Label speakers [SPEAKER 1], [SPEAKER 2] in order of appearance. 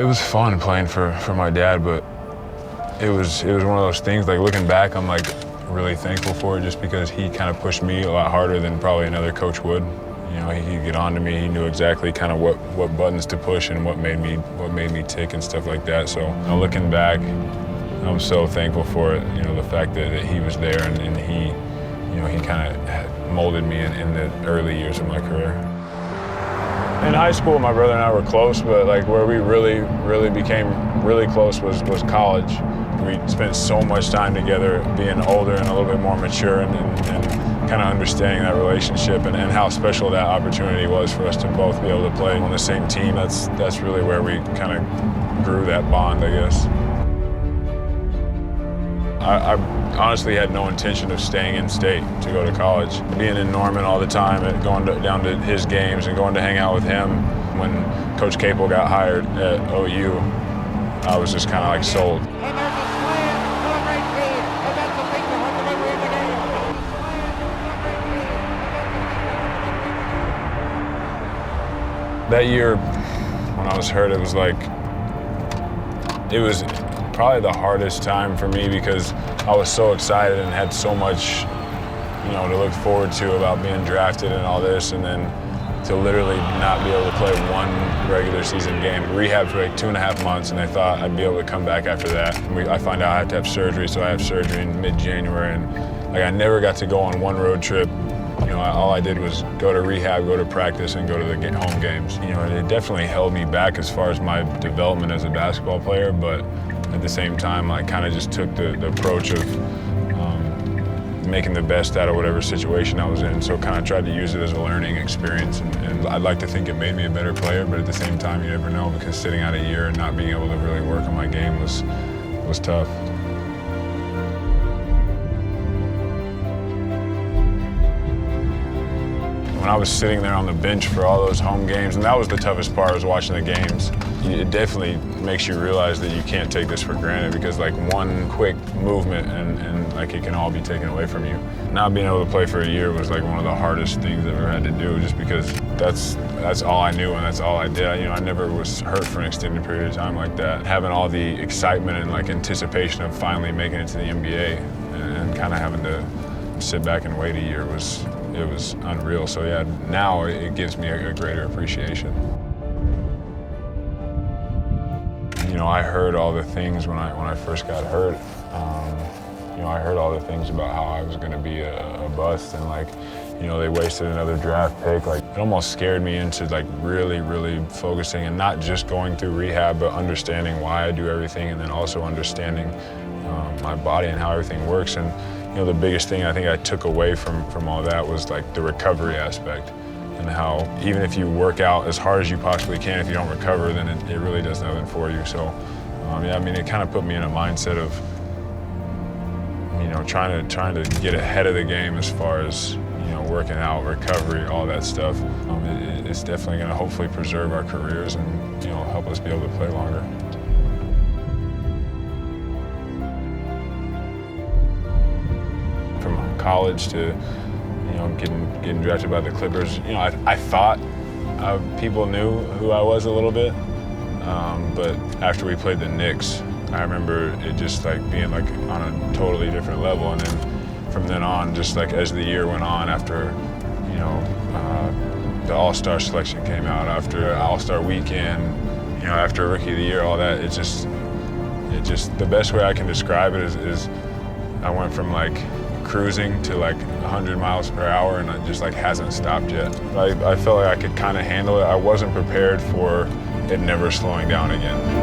[SPEAKER 1] was fun playing for my dad, but it was one of those things, like looking back, I'm like really thankful for it just because he kind of pushed me a lot harder than probably another coach would. You know, he'd get on to me, he knew exactly kind of what buttons to push and what made me tick and stuff like that. So looking back, I'm so thankful for it, you know, the fact that he was there and he, you know, he kind of molded me in the early years of my career. In high school, my brother and I were close, but like where we really became really close was college. We spent so much time together, being older and a little bit more mature and kind of understanding that relationship and how special that opportunity was for us to both be able to play on the same team. That's really where we kind of grew that bond, I guess. I honestly had no intention of staying in state to go to college. Being in Norman all the time and going down to his games and going to hang out with him. When Coach Capel got hired at OU, I was just kind of like sold. That year, when I was hurt, it was probably the hardest time for me because I was so excited and had so much, you know, to look forward to about being drafted and all this, and then to literally not be able to play one regular season game. Rehab for like 2.5 months, and I thought I'd be able to come back after that. I find out I had to have surgery, so I have surgery in mid-January, and like I never got to go on one road trip. You know, all I did was go to rehab, go to practice, and go to the home games. You know, it definitely held me back as far as my development as a basketball player, but at the same time, I kind of just took the approach of making the best out of whatever situation I was in. So kind of tried to use it as a learning experience. And I'd like to think it made me a better player, but at the same time, you never know, because sitting out a year and not being able to really work on my game was tough. When I was sitting there on the bench for all those home games, and that was the toughest part, was watching the games. It definitely makes you realize that you can't take this for granted, because like one quick movement and like it can all be taken away from you. Not being able to play for a year was like one of the hardest things I've ever had to do, just because that's all I knew and that's all I did. You know, I never was hurt for an extended period of time like that. Having all the excitement and like anticipation of finally making it to the NBA and kind of having to sit back and wait a year was unreal. So yeah, now it gives me a greater appreciation. You know, I heard all the things when I first got hurt. You know, I heard all the things about how I was going to be a bust, and like, you know, they wasted another draft pick. Like, it almost scared me into like really focusing and not just going through rehab, but understanding why I do everything, and then also understanding my body and how everything works. And you know, the biggest thing I think I took away from all that was like the recovery aspect, and how even if you work out as hard as you possibly can, if you don't recover, then it really does nothing for you. So yeah, I mean, it kind of put me in a mindset of, you know, trying to get ahead of the game as far as, you know, working out, recovery, all that stuff. It's definitely going to hopefully preserve our careers and, you know, help us be able to play longer. From college to, you know, getting drafted by the Clippers, you know, I thought people knew who I was a little bit, but after we played the Knicks, I remember it just like being like on a totally different level. And then from then on, just like as the year went on, after, you know, the All-Star selection came out, after All-Star weekend, you know, after Rookie of the Year, all that, it just the best way I can describe it is I went from like cruising to like 100 miles per hour, and it just like hasn't stopped yet. I felt like I could kind of handle it. I wasn't prepared for it never slowing down again.